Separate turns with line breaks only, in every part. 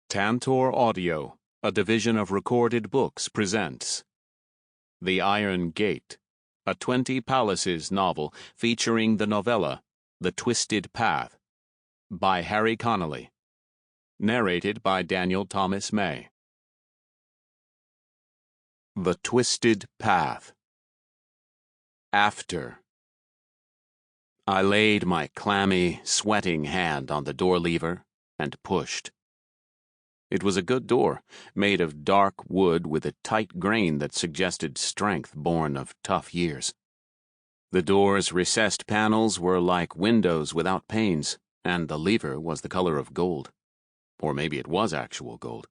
Tantor Audio, a division of Recorded Books, presents The Iron Gate, a 20 Palaces novel featuring the novella The Twisted Path by Harry Connolly. Narrated by Daniel Thomas May. The Twisted Path. After. I laid my clammy, sweating hand on the door lever and pushed. It was a good door, made of dark wood with a tight grain that suggested strength born of tough years. The door's recessed panels were like windows without panes, and the lever was the color of gold. Or maybe it was actual gold.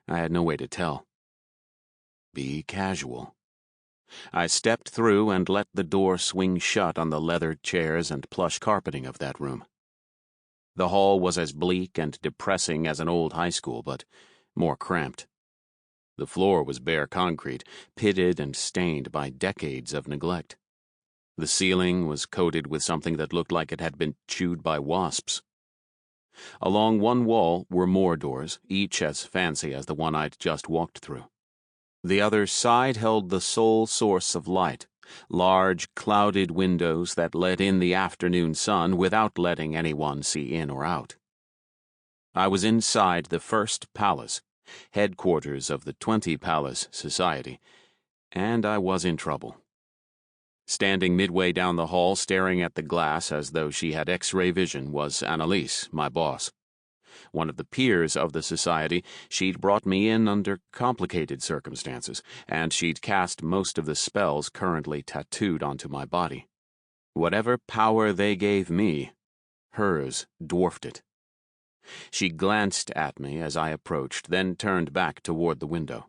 I had no way to tell. Be casual. I stepped through and let the door swing shut on the leather chairs and plush carpeting of that room. The hall was as bleak and depressing as an old high school, but more cramped. The floor was bare concrete, pitted and stained by decades of neglect. The ceiling was coated with something that looked like it had been chewed by wasps. Along one wall were more doors, each as fancy as the one I'd just walked through. The other side held the sole source of light, large, clouded windows that let in the afternoon sun without letting anyone see in or out. I was inside the first palace, headquarters of the 20 Palace Society, and I was in trouble. Standing midway down the hall, staring at the glass as though she had X-ray vision, was Annalise, my boss. One of the peers of the society, she'd brought me in under complicated circumstances, and she'd cast most of the spells currently tattooed onto my body. Whatever power they gave me, hers dwarfed it. She glanced at me as I approached, then turned back toward the window.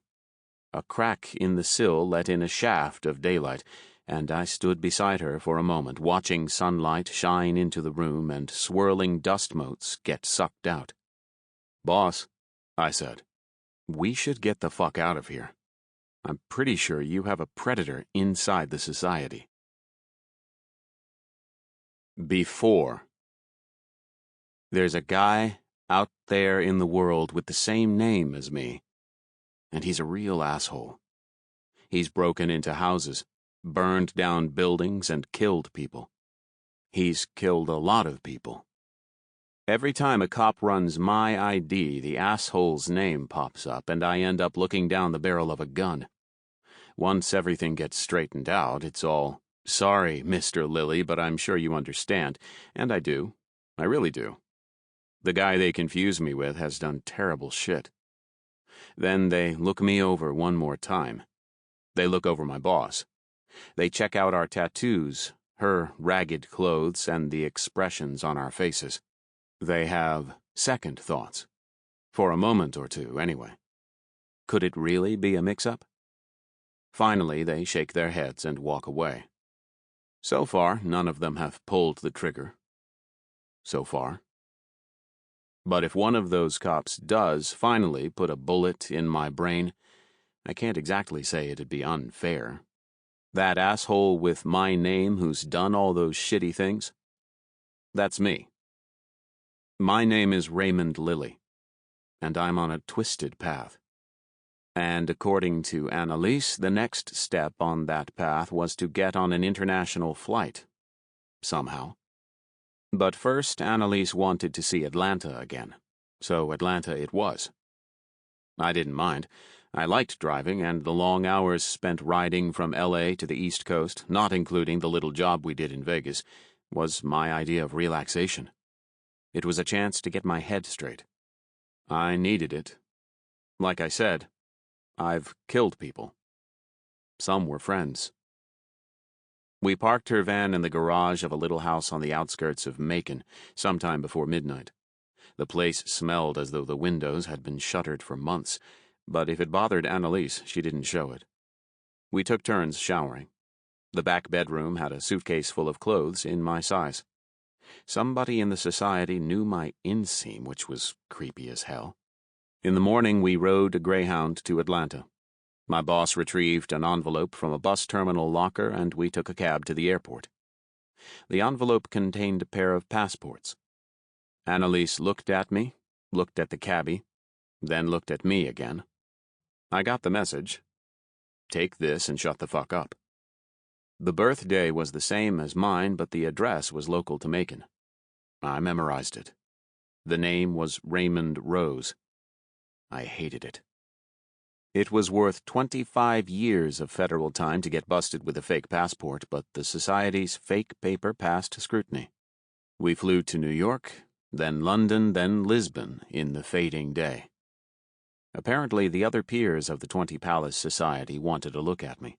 A crack in the sill let in a shaft of daylight, and I stood beside her for a moment, watching sunlight shine into the room and swirling dust motes get sucked out. "Boss," I said, "we should get the fuck out of here. I'm pretty sure you have a predator inside the society." Before. There's a guy out there in the world with the same name as me, and he's a real asshole. He's broken into houses, burned down buildings, and killed people. He's killed a lot of people. Every time a cop runs my ID, the asshole's name pops up, and I end up looking down the barrel of a gun. Once everything gets straightened out, it's all, "Sorry, Mr. Lilly, but I'm sure you understand." And I do. I really do. The guy they confuse me with has done terrible shit. Then they look me over one more time. They look over my boss. They check out our tattoos, her ragged clothes, and the expressions on our faces. They have second thoughts. For a moment or two, anyway. Could it really be a mix-up? Finally, they shake their heads and walk away. So far, none of them have pulled the trigger. So far. But if one of those cops does finally put a bullet in my brain, I can't exactly say it'd be unfair. That asshole with my name who's done all those shitty things? That's me. My name is Raymond Lilly, and I'm on a twisted path. And according to Annalise, the next step on that path was to get on an international flight. Somehow. But first, Annalise wanted to see Atlanta again, so Atlanta it was. I didn't mind. I liked driving, and the long hours spent riding from LA to the East Coast, not including the little job we did in Vegas, was my idea of relaxation. It was a chance to get my head straight. I needed it. Like I said, I've killed people. Some were friends. We parked her van in the garage of a little house on the outskirts of Macon, sometime before midnight. The place smelled as though the windows had been shuttered for months, but if it bothered Annalise, she didn't show it. We took turns showering. The back bedroom had a suitcase full of clothes in my size. Somebody in the society knew my inseam, which was creepy as hell. In the morning, we rode a Greyhound to Atlanta. My boss retrieved an envelope from a bus terminal locker, and we took a cab to the airport. The envelope contained a pair of passports. Annalise looked at me, looked at the cabbie, then looked at me again. I got the message. Take this and shut the fuck up. The birthday was the same as mine, but the address was local to Macon. I memorized it. The name was Raymond Rose. I hated it. It was worth 25 years of federal time to get busted with a fake passport, but the Society's fake paper passed scrutiny. We flew to New York, then London, then Lisbon in the fading day. Apparently, the other peers of the 20 Palace Society wanted a look at me,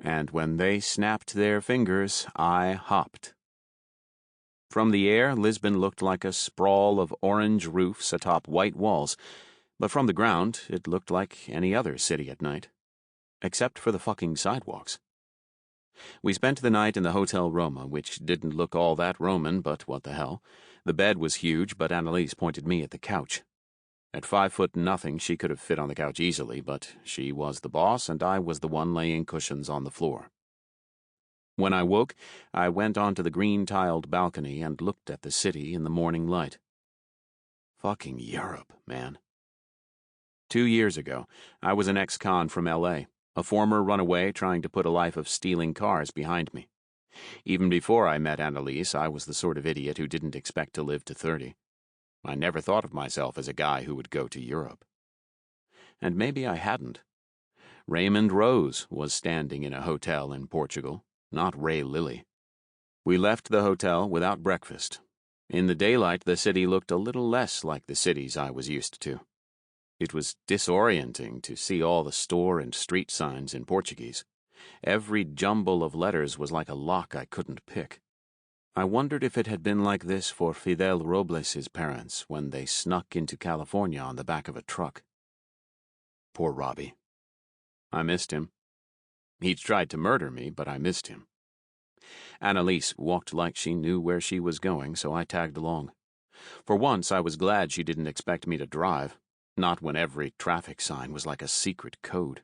and when they snapped their fingers, I hopped. From the air, Lisbon looked like a sprawl of orange roofs atop white walls, but from the ground, it looked like any other city at night. Except for the fucking sidewalks. We spent the night in the Hotel Roma, which didn't look all that Roman, but what the hell. The bed was huge, but Annalise pointed me at the couch. At 5'0", she could have fit on the couch easily, but she was the boss, and I was the one laying cushions on the floor. When I woke, I went onto the green-tiled balcony and looked at the city in the morning light. Fucking Europe, man. 2 years ago, I was an ex-con from L.A., a former runaway trying to put a life of stealing cars behind me. Even before I met Annalise, I was the sort of idiot who didn't expect to live to 30. I never thought of myself as a guy who would go to Europe. And maybe I hadn't. Raymond Rose was standing in a hotel in Portugal, not Ray Lilly. We left the hotel without breakfast. In the daylight, the city looked a little less like the cities I was used to. It was disorienting to see all the store and street signs in Portuguese. Every jumble of letters was like a lock I couldn't pick. I wondered if it had been like this for Fidel Robles' parents when they snuck into California on the back of a truck. Poor Robbie. I missed him. He'd tried to murder me, but I missed him. Annalise walked like she knew where she was going, so I tagged along. For once, I was glad she didn't expect me to drive, not when every traffic sign was like a secret code.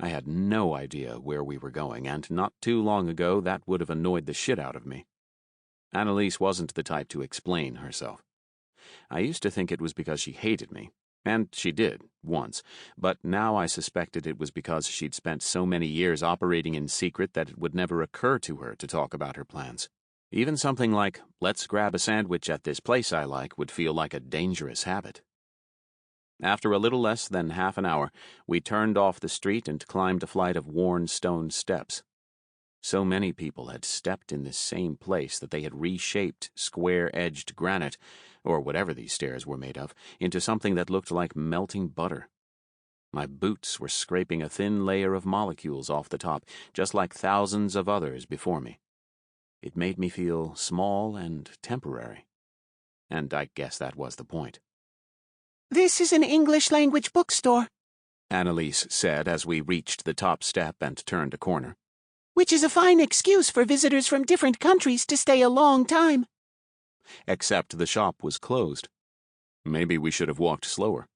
I had no idea where we were going, and not too long ago that would have annoyed the shit out of me. Annalise wasn't the type to explain herself. I used to think it was because she hated me, and she did, once, but now I suspected it was because she'd spent so many years operating in secret that it would never occur to her to talk about her plans. Even something like, let's grab a sandwich at this place I like, would feel like a dangerous habit. After a little less than half an hour, we turned off the street and climbed a flight of worn stone steps. So many people had stepped in this same place that they had reshaped square-edged granite, or whatever these stairs were made of, into something that looked like melting butter. My boots were scraping a thin layer of molecules off the top, just like thousands of others before me. It made me feel small and temporary. And I guess that was the point.
"This is an English-language bookstore,"
Annalise said as we reached the top step and turned a corner.
"which is a fine excuse for visitors from different countries to stay a long time."
Except the shop was closed. Maybe we should have walked slower.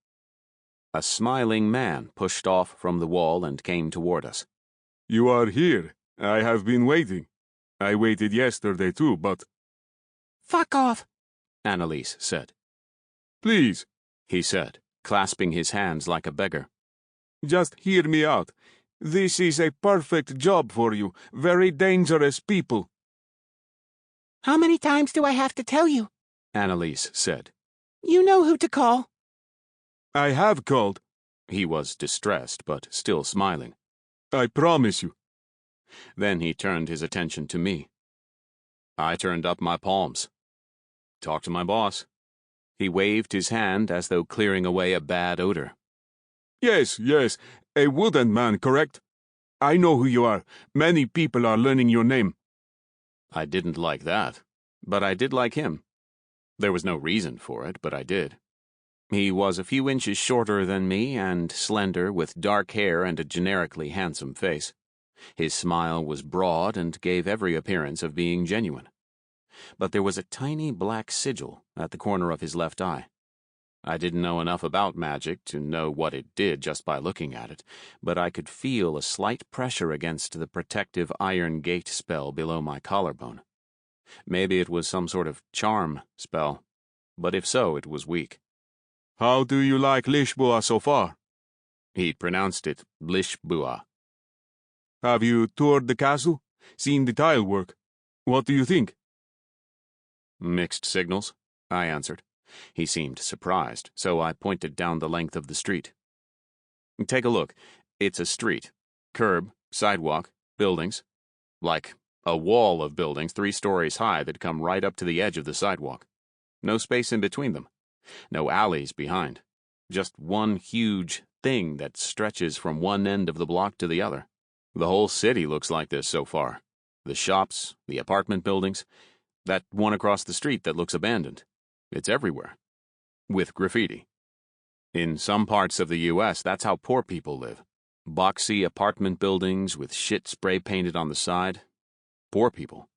A smiling man pushed off from the wall and came toward us.
"You are here. I have been waiting. I waited yesterday too, but—"
"Fuck off,"
Annalise said.
"Please,"
he said, clasping his hands like a beggar.
"just hear me out. This is a perfect job for you. Very dangerous people."
"How many times do I have to tell you?"
Annalise said.
"You know who to call."
"I have called."
He was distressed, but still smiling.
"I promise you."
Then he turned his attention to me. I turned up my palms. "Talk to my boss." He waved his hand as though clearing away a bad odor.
Yes, a wooden man, correct? I know who you are. Many people are learning your name."
I didn't like that, but I did like him. There was no reason for it, but I did. He was a few inches shorter than me and slender, with dark hair and a generically handsome face. His smile was broad and gave every appearance of being genuine. But there was a tiny black sigil at the corner of his left eye. I didn't know enough about magic to know what it did just by looking at it, but I could feel a slight pressure against the protective iron gate spell below my collarbone. Maybe it was some sort of charm spell, but if so, it was weak.
How do you like Lisboa so far?
He pronounced it Lisboa.
Have you toured the castle? Seen the tile work? What do you think?
Mixed signals, I answered. He seemed surprised, so I pointed down the length of the street. Take a look. It's a street. Curb, sidewalk, buildings. Like a wall of buildings 3 stories high that come right up to the edge of the sidewalk. No space in between them. No alleys behind. Just one huge thing that stretches from one end of the block to the other. The whole city looks like this so far. The shops, the apartment buildings, that one across the street that looks abandoned. It's everywhere. With graffiti. In some parts of the U.S., that's how poor people live. Boxy apartment buildings with shit spray painted on the side. Poor people.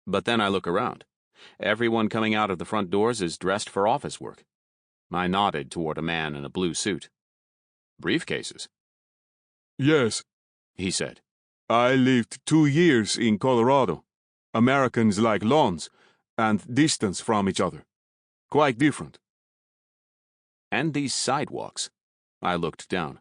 But then I look around. Everyone coming out of the front doors is dressed for office work. I nodded toward a man in a blue suit. Briefcases.
Yes,
He said.
I lived 2 years in Colorado. Americans like lawns and distance from each other. Quite different.
And these sidewalks. I looked down.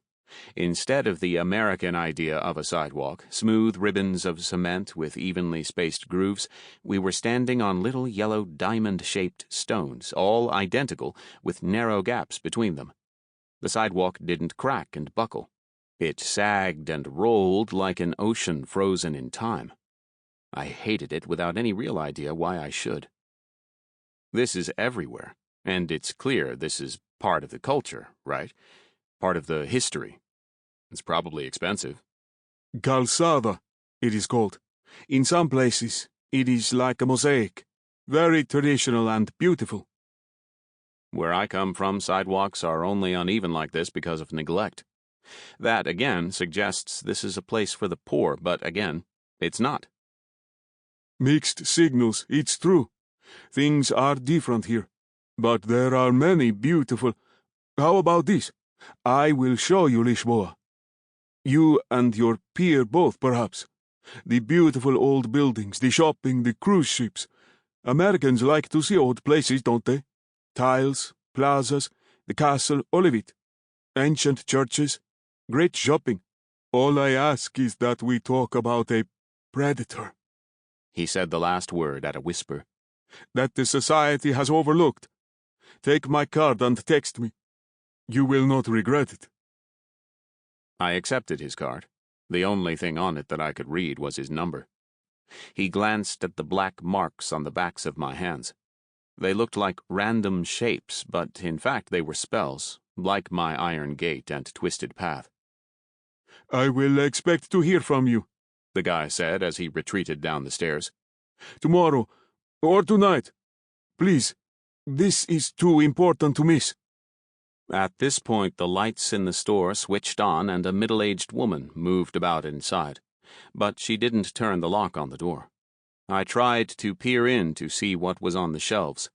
Instead of the American idea of a sidewalk, smooth ribbons of cement with evenly spaced grooves, we were standing on little yellow diamond-shaped stones, all identical, with narrow gaps between them. The sidewalk didn't crack and buckle. It sagged and rolled like an ocean frozen in time. I hated it without any real idea why I should. This is everywhere, and it's clear this is part of the culture, right? Part of the history. It's probably expensive.
Calzada, it is called. In some places, it is like a mosaic. Very traditional and beautiful.
Where I come from, sidewalks are only uneven like this because of neglect. That, again, suggests this is a place for the poor, but again, it's not.
Mixed signals, it's true. Things are different here. But there are many beautiful... How about this? I will show you Lisboa. You and your peer both, perhaps. The beautiful old buildings, the shopping, the cruise ships. Americans like to see old places, don't they? Tiles, plazas, the castle, all of it. Ancient churches, great shopping. All I ask is that we talk about a predator.
He said the last word at a whisper.
That the society has overlooked. Take my card and text me. You will not regret it.
I accepted his card. The only thing on it that I could read was his number. He glanced at the black marks on the backs of my hands. They looked like random shapes, but in fact they were spells, like my iron gate and twisted path.
I will expect to hear from you,
the guy said as he retreated down the stairs.
Tomorrow, or tonight. Please, this is too important to miss.
At this point, the lights in the store switched on and a middle-aged woman moved about inside, but she didn't turn the lock on the door. I tried to peer in to see what was on the shelves.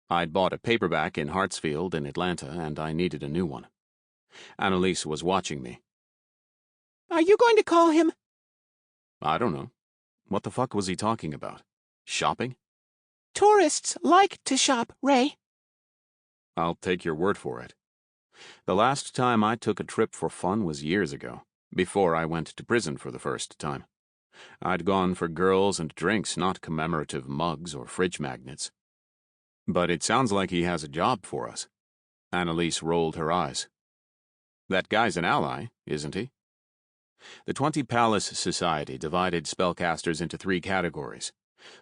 I'd bought a paperback in Hartsfield in Atlanta, and I needed a new one. Annalise was watching me.
Are you going to call him?
I don't know. What the fuck was he talking about? Shopping?
Tourists like to shop, Ray.
I'll take your word for it. The last time I took a trip for fun was years ago, before I went to prison for the first time. I'd gone for girls and drinks, not commemorative mugs or fridge magnets. But it sounds like he has a job for us. Annalise rolled her eyes. That guy's an ally, isn't he? The 20 Palace Society divided spellcasters into 3 categories.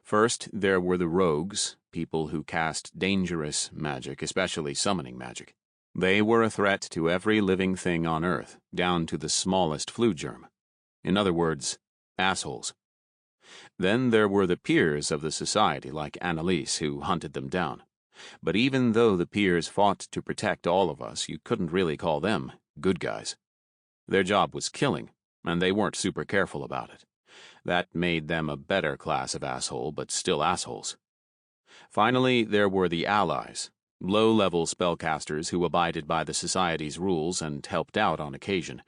First, there were the rogues, people who cast dangerous magic, especially summoning magic. They were a threat to every living thing on Earth, down to the smallest flu germ. In other words, assholes. Then there were the peers of the society, like Annalise, who hunted them down. But even though the peers fought to protect all of us, you couldn't really call them good guys. Their job was killing, and they weren't super careful about it. That made them a better class of asshole, but still assholes. Finally, there were the allies, low-level spellcasters who abided by the society's rules and helped out on occasion,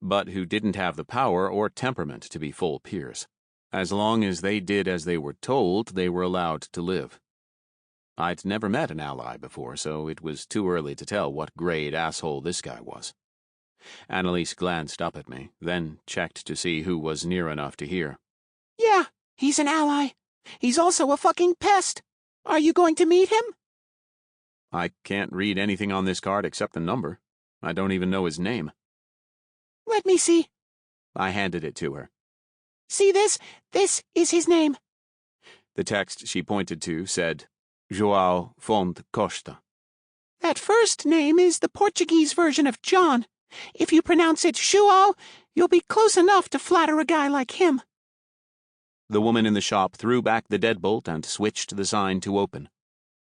but who didn't have the power or temperament to be full peers. As long as they did as they were told, they were allowed to live. I'd never met an ally before, so it was too early to tell what grade asshole this guy was. Annalise glanced up at me, then checked to see who was near enough to hear.
Yeah, he's an ally. He's also a fucking pest. Are you going to meet him?
I can't read anything on this card except the number. I don't even know his name.
Let me see.
I handed it to her.
See this? This is his name.
The text she pointed to said, João Fonte Costa.
That first name is the Portuguese version of John. If you pronounce it João, you'll be close enough to flatter a guy like him.
The woman in the shop threw back the deadbolt and switched the sign to open.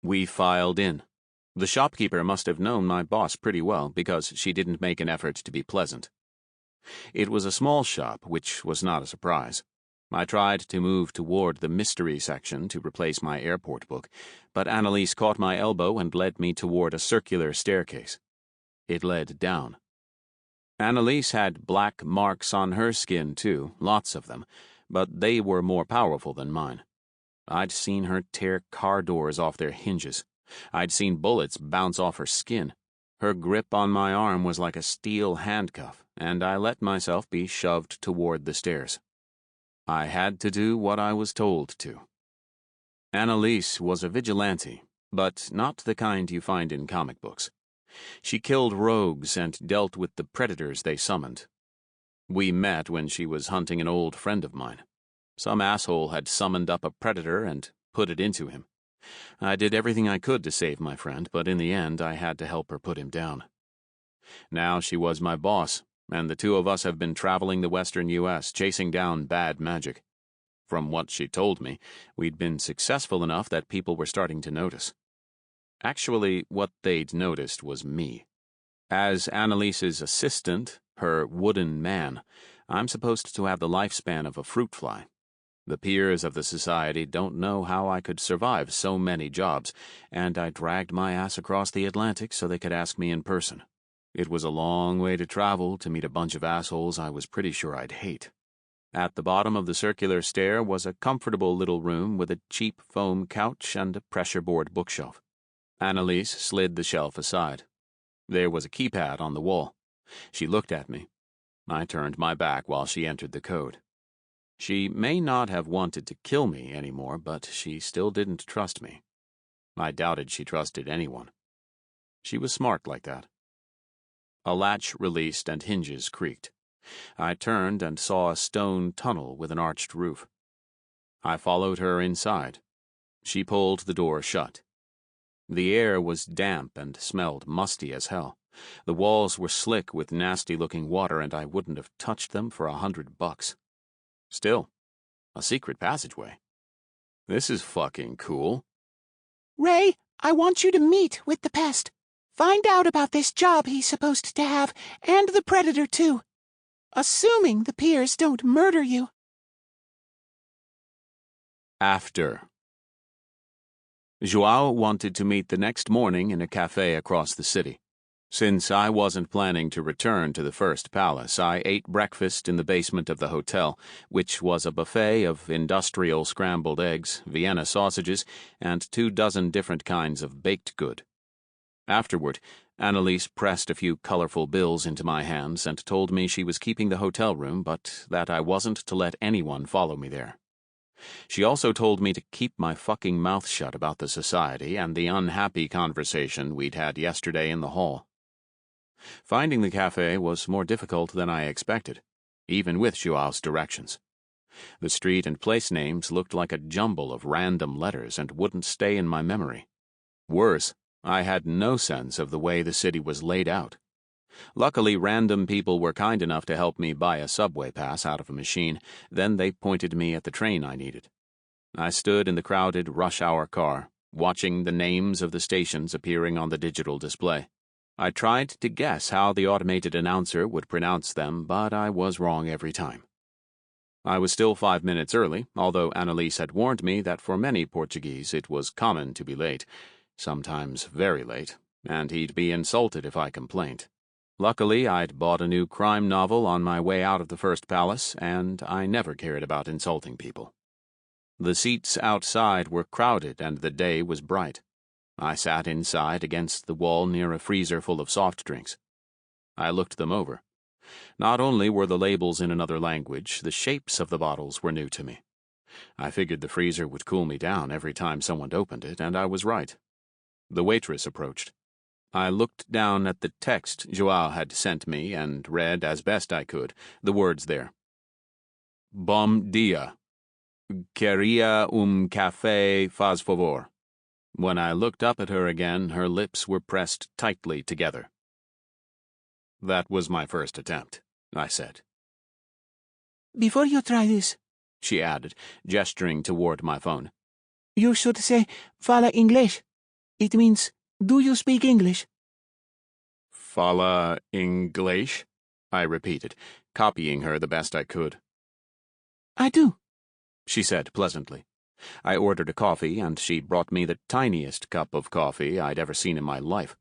We filed in. The shopkeeper must have known my boss pretty well because she didn't make an effort to be pleasant. It was a small shop, which was not a surprise. I tried to move toward the mystery section to replace my airport book, but Annalise caught my elbow and led me toward a circular staircase. It led down. Annalise had black marks on her skin, too, lots of them, but they were more powerful than mine. I'd seen her tear car doors off their hinges. I'd seen bullets bounce off her skin. Her grip on my arm was like a steel handcuff, and I let myself be shoved toward the stairs. I had to do what I was told to. Annalise was a vigilante, but not the kind you find in comic books. She killed rogues and dealt with the predators they summoned. We met when she was hunting an old friend of mine. Some asshole had summoned up a predator and put it into him. I did everything I could to save my friend, but in the end I had to help her put him down. Now she was my boss, and the two of us have been traveling the western U.S., chasing down bad magic. From what she told me, we'd been successful enough that people were starting to notice. Actually, what they'd noticed was me. As Annalise's assistant, her wooden man, I'm supposed to have the lifespan of a fruit fly. The peers of the society don't know how I could survive so many jobs, and I dragged my ass across the Atlantic so they could ask me in person. It was a long way to travel to meet a bunch of assholes I was pretty sure I'd hate. At the bottom of the circular stair was a comfortable little room with a cheap foam couch and a pressure-board bookshelf. Annalise slid the shelf aside. There was a keypad on the wall. She looked at me. I turned my back while she entered the code. She may not have wanted to kill me anymore, but she still didn't trust me. I doubted she trusted anyone. She was smart like that. A latch released and hinges creaked. I turned and saw a stone tunnel with an arched roof. I followed her inside. She pulled the door shut. The air was damp and smelled musty as hell. The walls were slick with nasty-looking water, and I wouldn't have touched them for $100. Still, a secret passageway. This is fucking cool.
Ray, I want you to meet with the pest. Find out about this job he's supposed to have, and the predator, too. Assuming the peers don't murder you.
After. João wanted to meet the next morning in a cafe across the city. Since I wasn't planning to return to the first palace, I ate breakfast in the basement of the hotel, which was a buffet of industrial scrambled eggs, Vienna sausages, and 24 different kinds of baked good. Afterward, Annalise pressed a few colorful bills into my hands and told me she was keeping the hotel room, but that I wasn't to let anyone follow me there. She also told me to keep my fucking mouth shut about the society and the unhappy conversation we'd had yesterday in the hall. Finding the cafe was more difficult than I expected, even with João's directions. The street and place names looked like a jumble of random letters and wouldn't stay in my memory. Worse, I had no sense of the way the city was laid out. Luckily, random people were kind enough to help me buy a subway pass out of a machine. Then they pointed me at the train I needed. I stood in the crowded rush-hour car, watching the names of the stations appearing on the digital display. I tried to guess how the automated announcer would pronounce them, but I was wrong every time. I was still 5 minutes early, although Annalise had warned me that for many Portuguese it was common to be late, sometimes very late, and he'd be insulted if I complained. Luckily, I'd bought a new crime novel on my way out of the first palace, and I never cared about insulting people. The seats outside were crowded and the day was bright. I sat inside against the wall near a freezer full of soft drinks. I looked them over. Not only were the labels in another language, the shapes of the bottles were new to me. I figured the freezer would cool me down every time someone opened it, and I was right. The waitress approached. I looked down at the text Joao had sent me and read as best I could the words there. Bom dia. Queria café faz favor. When I looked up at her again, her lips were pressed tightly together. That was my first attempt, I said.
Before you try this,
she added, gesturing toward my phone.
You should say, fala English. It means, do you speak English?
Fala English? I repeated, copying her the best I could.
I do,
she said pleasantly. I ordered a coffee, and she brought me the tiniest cup of coffee I'd ever seen in my life.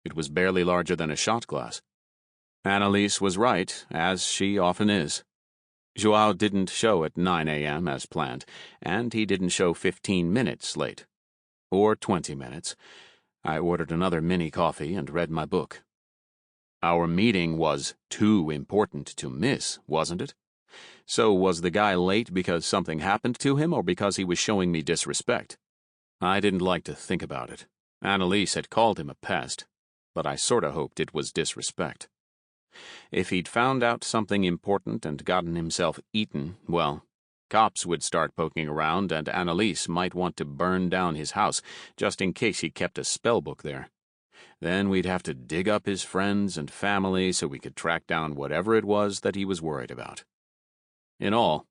It was barely larger than a shot glass. Annalise was right, as she often is. Joao didn't show at 9 a.m. as planned, and he didn't show 15 minutes late. Or 20 minutes. I ordered another mini coffee and read my book. Our meeting was too important to miss, wasn't it? So was the guy late because something happened to him or because he was showing me disrespect? I didn't like to think about it. Annalise had called him a pest, but I sorta hoped it was disrespect. If he'd found out something important and gotten himself eaten, well, cops would start poking around and Annalise might want to burn down his house just in case he kept a spellbook there. Then we'd have to dig up his friends and family so we could track down whatever it was that he was worried about. In all,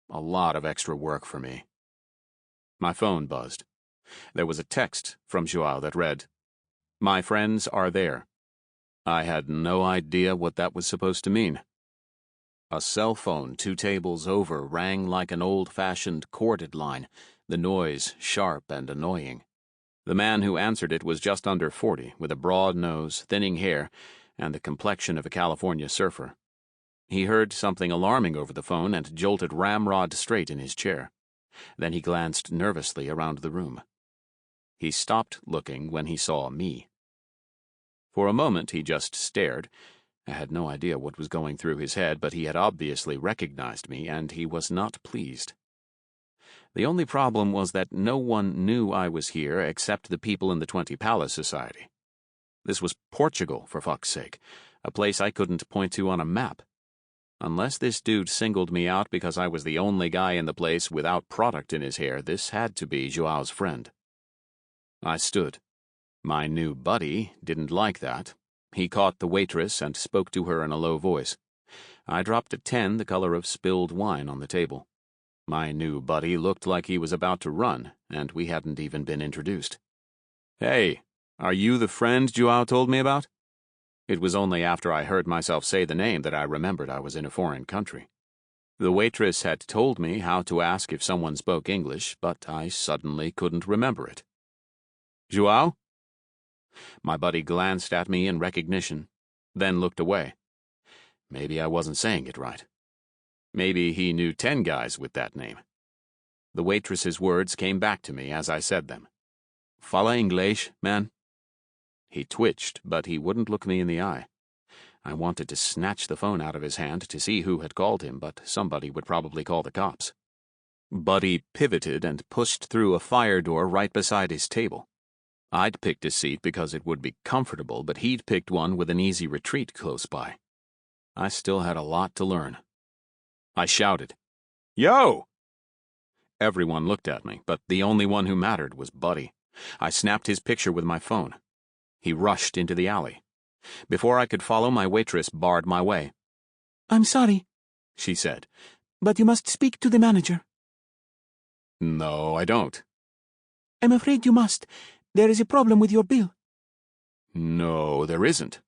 a lot of extra work for me. My phone buzzed. There was a text from Joao that read, "My friends are there." I had no idea what that was supposed to mean. A cell phone 2 tables over rang like an old-fashioned corded line, the noise sharp and annoying. The man who answered it was just under 40, with a broad nose, thinning hair, and the complexion of a California surfer. He heard something alarming over the phone and jolted ramrod straight in his chair. Then he glanced nervously around the room. He stopped looking when he saw me. For a moment he just stared. I had no idea what was going through his head, but he had obviously recognized me, and he was not pleased. The only problem was that no one knew I was here except the people in the 20 Palace Society. This was Portugal, for fuck's sake, a place I couldn't point to on a map. Unless this dude singled me out because I was the only guy in the place without product in his hair, this had to be Joao's friend. I stood. My new buddy didn't like that. He caught the waitress and spoke to her in a low voice. I dropped a 10 the color of spilled wine on the table. My new buddy looked like he was about to run, and we hadn't even been introduced. "Hey, are you the friend Joao told me about?" It was only after I heard myself say the name that I remembered I was in a foreign country. The waitress had told me how to ask if someone spoke English, but I suddenly couldn't remember it. "Joao?" My buddy glanced at me in recognition, then looked away. Maybe I wasn't saying it right. Maybe he knew 10 guys with that name. The waitress's words came back to me as I said them. "Fala English, man." He twitched, but he wouldn't look me in the eye. I wanted to snatch the phone out of his hand to see who had called him, but somebody would probably call the cops. Buddy pivoted and pushed through a fire door right beside his table. I'd picked a seat because it would be comfortable, but he'd picked one with an easy retreat close by. I still had a lot to learn. I shouted, "Yo!" Everyone looked at me, but the only one who mattered was Buddy. I snapped his picture with my phone. He rushed into the alley. Before I could follow, my waitress barred my way.
I'm sorry,
she said,
but you must speak to the manager.
No, I don't.
I'm afraid you must. There is a problem with your bill.
No, there isn't.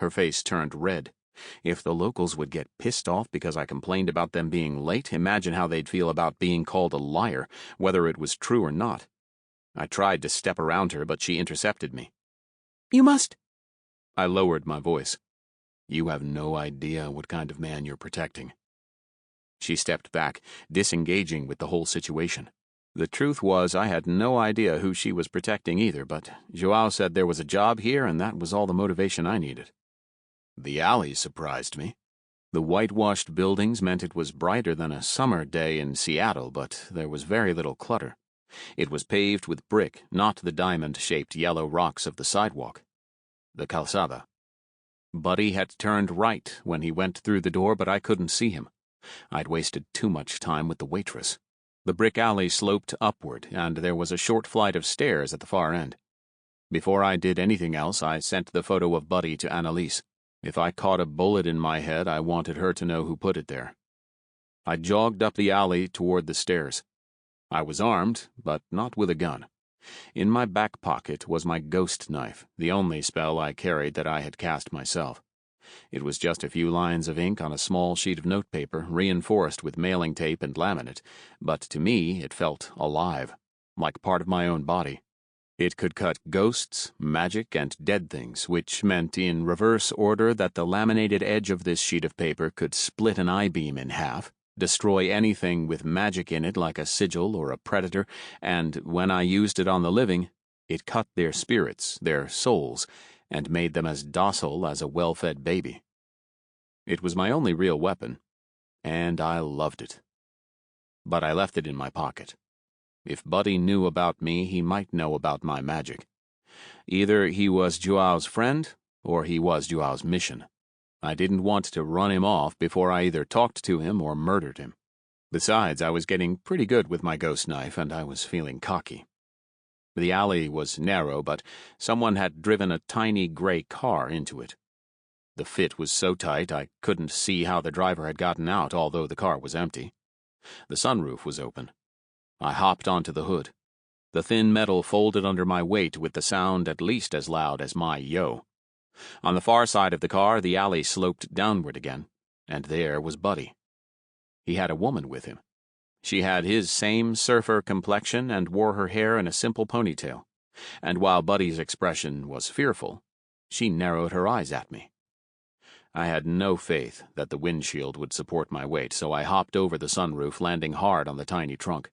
Her face turned red. If the locals would get pissed off because I complained about them being late, imagine how they'd feel about being called a liar, whether it was true or not. I tried to step around her, but she intercepted me.
You must.
I lowered my voice. You have no idea what kind of man you're protecting. She stepped back, disengaging with the whole situation. The truth was I had no idea who she was protecting either, but Joao said there was a job here and that was all the motivation I needed. The alley surprised me. The whitewashed buildings meant it was brighter than a summer day in Seattle, but there was very little clutter. It was paved with brick, not the diamond-shaped yellow rocks of the sidewalk. The calzada. Buddy had turned right when he went through the door, but I couldn't see him. I'd wasted too much time with the waitress. The brick alley sloped upward, and there was a short flight of stairs at the far end. Before I did anything else, I sent the photo of Buddy to Annalise. If I caught a bullet in my head, I wanted her to know who put it there. I jogged up the alley toward the stairs. I was armed, but not with a gun. In my back pocket was my ghost knife, the only spell I carried that I had cast myself. It was just a few lines of ink on a small sheet of notepaper, reinforced with mailing tape and laminate, but to me it felt alive, like part of my own body. It could cut ghosts, magic, and dead things, which meant in reverse order that the laminated edge of this sheet of paper could split an I-beam in half, destroy anything with magic in it like a sigil or a predator, and when I used it on the living, it cut their spirits, their souls, and made them as docile as a well-fed baby. It was my only real weapon, and I loved it. But I left it in my pocket. If Buddy knew about me, he might know about my magic. Either he was Joao's friend, or he was Joao's mission. I didn't want to run him off before I either talked to him or murdered him. Besides, I was getting pretty good with my ghost knife, and I was feeling cocky. The alley was narrow, but someone had driven a tiny gray car into it. The fit was so tight I couldn't see how the driver had gotten out, although the car was empty. The sunroof was open. I hopped onto the hood. The thin metal folded under my weight with the sound at least as loud as my yo. On the far side of the car, the alley sloped downward again, and there was Buddy. He had a woman with him. She had his same surfer complexion and wore her hair in a simple ponytail, and while Buddy's expression was fearful, she narrowed her eyes at me. I had no faith that the windshield would support my weight, so I hopped over the sunroof, landing hard on the tiny trunk.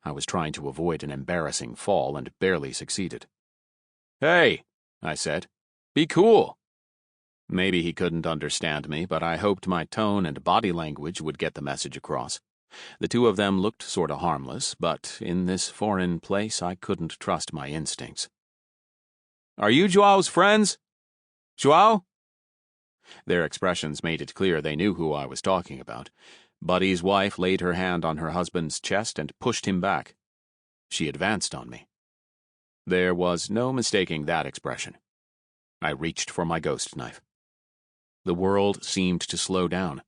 I was trying to avoid an embarrassing fall and barely succeeded. "Hey," I said. "Be cool." Maybe he couldn't understand me, but I hoped my tone and body language would get the message across. The two of them looked sort of harmless, but in this foreign place I couldn't trust my instincts. "Are you Joao's friends? Joao?" Their expressions made it clear they knew who I was talking about. Buddy's wife laid her hand on her husband's chest and pushed him back. She advanced on me. There was no mistaking that expression. I reached for my ghost knife. The world seemed to slow down.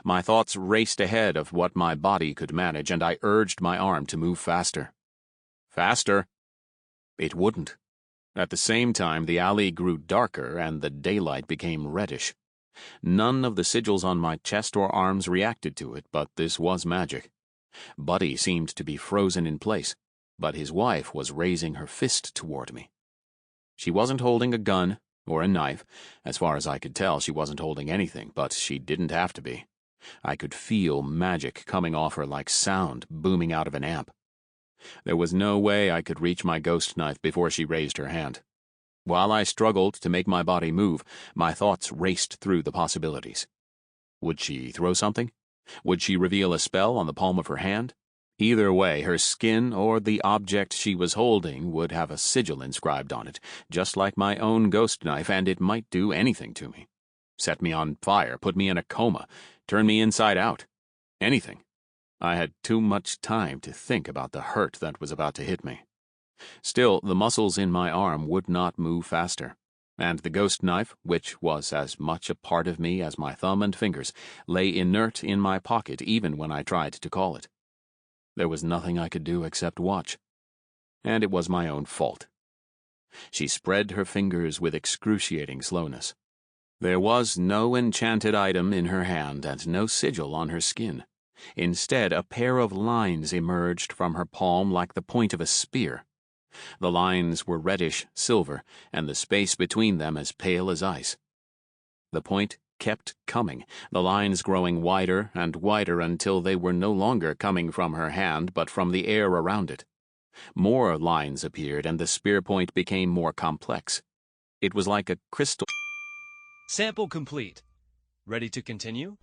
My thoughts raced ahead of what my body could manage, and I urged my arm to move faster. Faster? It wouldn't. At the same time, the alley grew darker and the daylight became reddish. None of the sigils on my chest or arms reacted to it, but this was magic. Buddy seemed to be frozen in place, but his wife was raising her fist toward me. She wasn't holding a gun or a knife. As far as I could tell, she wasn't holding anything, but she didn't have to be. I could feel magic coming off her like sound booming out of an amp. There was no way I could reach my ghost knife before she raised her hand. While I struggled to make my body move, my thoughts raced through the possibilities. Would she throw something? Would she reveal a spell on the palm of her hand? Either way, her skin or the object she was holding would have a sigil inscribed on it, just like my own ghost knife, and it might do anything to me. Set me on fire, put me in a coma, turn me inside out. Anything. I had too much time to think about the hurt that was about to hit me. Still, the muscles in my arm would not move faster, and the ghost knife, which was as much a part of me as my thumb and fingers, lay inert in my pocket even when I tried to call it. There was nothing I could do except watch, and it was my own fault. She spread her fingers with excruciating slowness. There was no enchanted item in her hand and no sigil on her skin. Instead, a pair of lines emerged from her palm like the point of a spear. The lines were reddish silver, and the space between them as pale as ice. The point kept coming, the lines growing wider and wider until they were no longer coming from her hand but from the air around it. More lines appeared, and the spear point became more complex. It was like a crystal.
Sample complete. Ready to continue?